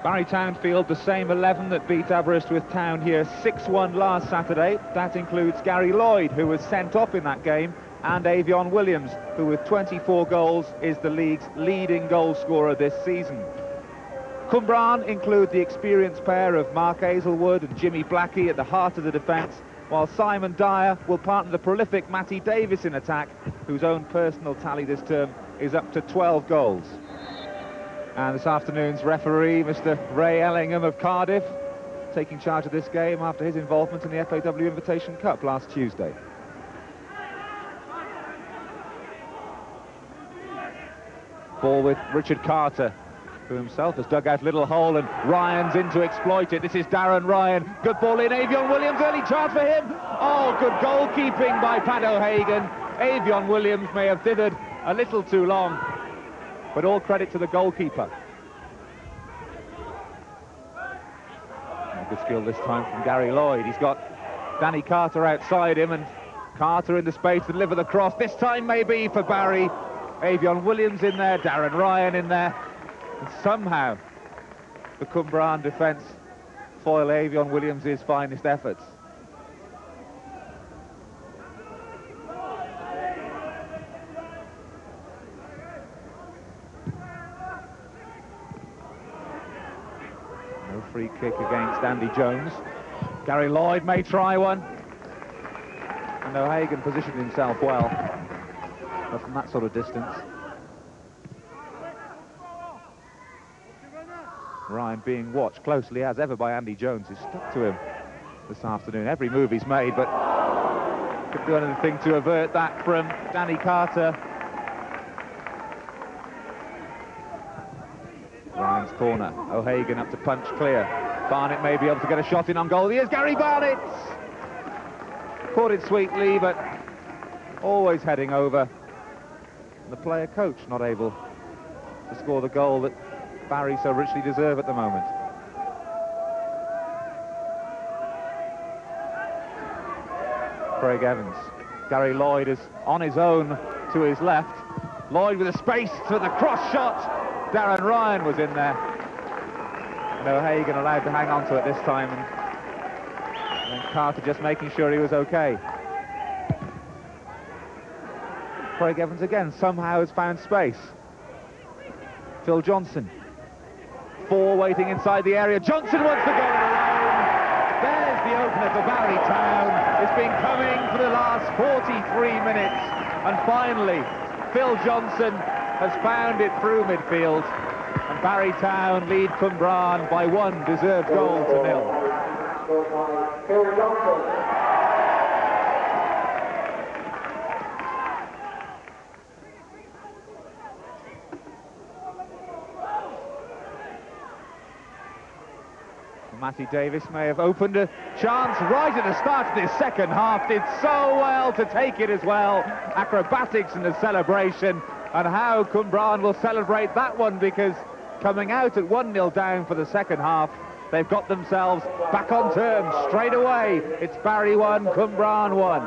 Barry Townfield, the same 11 that beat Aberystwyth Town here 6-1 last Saturday. That includes Gary Lloyd, who was sent off in that game, and Avion Williams, who with 24 goals is the league's leading goal scorer this season. Cwmbran include the experienced pair of Mark Azelwood and Jimmy Blackie at the heart of the defence, while Simon Dyer will partner the prolific Matty Davis in attack, whose own personal tally this term is up to 12 goals. And this afternoon's referee, Mr. Ray Ellingham of Cardiff, taking charge of this game after his involvement in the FAW Invitation Cup last Tuesday. Ball with Richard Carter, who himself has dug out a little hole, and Ryan's in to exploit it. This is Darren Ryan. Good ball in. Avion Williams, early chance for him. Oh, good goalkeeping by Pat O'Hagan. Avion Williams may have dithered a little too long, but all credit to the goalkeeper. Good skill this time from Gary Lloyd. He's got Danny Carter outside him, and Carter in the space to deliver the cross. This time maybe for Barry. Avion Williams in there, Darren Ryan in there. And somehow the Cwmbran defence foil Avion Williams' finest efforts. No free kick against Andy Jones. Gary Lloyd may try one. And O'Hagan positioned himself well, but from that sort of distance. Ryan being watched closely as ever by Andy Jones, who's stuck to him this afternoon. Every move he's made, but couldn't do anything to avert that from Danny Carter. Ryan's corner. O'Hagan up to punch clear. Barnett may be able to get a shot in on goal. Here's Gary Barnett! Caught it sweetly, but always heading over. The player coach not able to score the goal that Barry so richly deserve at the moment. Craig Evans. Gary Lloyd is on his own to his left. Lloyd with a space for the cross shot. Darren Ryan was in there. And O'Hagan allowed to hang on to it this time, and Carter just making sure he was okay. Craig Evans again somehow has found space. Phil Johnson. Four waiting inside the area. Johnson wants to go alone. There's the opener for Barry Town. It's been coming for the last 43 minutes. And finally, Phil Johnson has found it through midfield. And Barry Town lead Cwmbran by one deserved goal to nil. Phil Johnson. Matty Davis may have opened a chance right at the start of this second half. Did so well to take it as well. Acrobatics in the celebration. And how Cwmbran will celebrate that one, because coming out at 1-0 down for the second half, they've got themselves back on terms straight away. It's Barry 1, Cwmbran 1.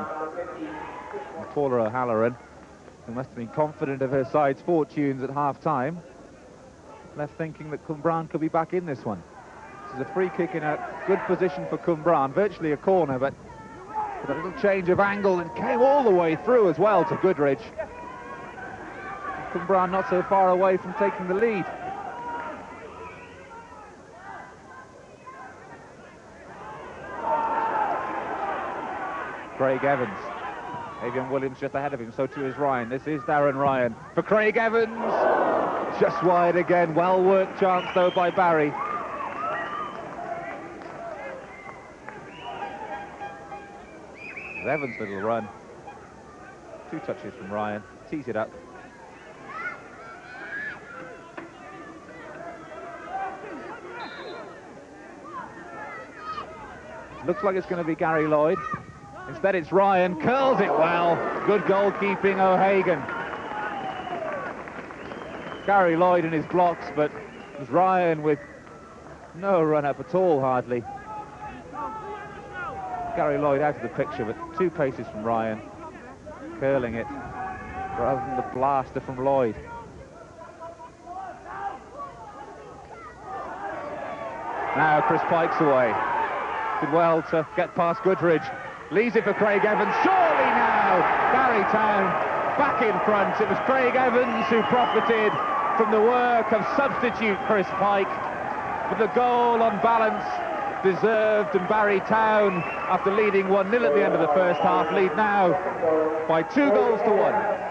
And Paula O'Halloran, who must have been confident of her side's fortunes at half-time, left thinking that Cwmbran could be back in this one. This is a free kick in a good position for Cwmbran, virtually a corner, but with a little change of angle, and came all the way through as well to Goodridge. Cwmbran not so far away from taking the lead. Craig Evans. Avion Williams just ahead of him, so too is Ryan. This is Darren Ryan for Craig Evans. Just wide again. Well worked chance though by Barry. Evans' little run. 2 touches from Ryan. Tees it up. Looks like it's going to be Gary Lloyd. Instead it's Ryan. Curls it well. Good goalkeeping, O'Hagan. Gary Lloyd in his blocks, but it was Ryan with no run-up at all, hardly. Gary Lloyd out of the picture, but 2 paces from Ryan, curling it rather than the blaster from Lloyd. Now Chris Pike's away. Did well to get past Goodridge. Leaves it for Craig Evans. Surely now Barry Town back in front. It was Craig Evans who profited from the work of substitute Chris Pike. But the goal on balance deserved, and Barry Town, after leading 1-0 at the end of the first half, lead now by 2-1.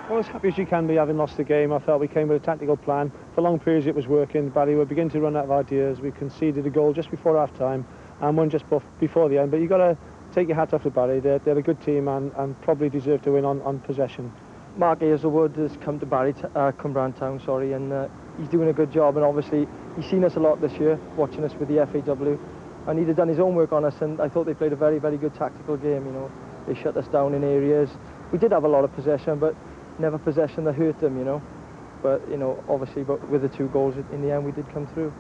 Well, as happy as you can be having lost the game. I felt we came with a tactical plan. For long periods it was working. Barry were beginning to run out of ideas. We conceded a goal just before half-time and one just before the end. But you've got to take your hat off to Barry. They're a good team and probably deserve to win on possession. Mark Hazelwood has come to Cwmbran Town, and he's doing a good job. And obviously he's seen us a lot this year, watching us with the FAW, and he'd have done his own work on us. And I thought they played a very, very good tactical game. You know, they shut us down in areas. We did have a lot of possession, but never possession that hurt them. You know, but you know, obviously, but with the 2 goals in the end, we did come through.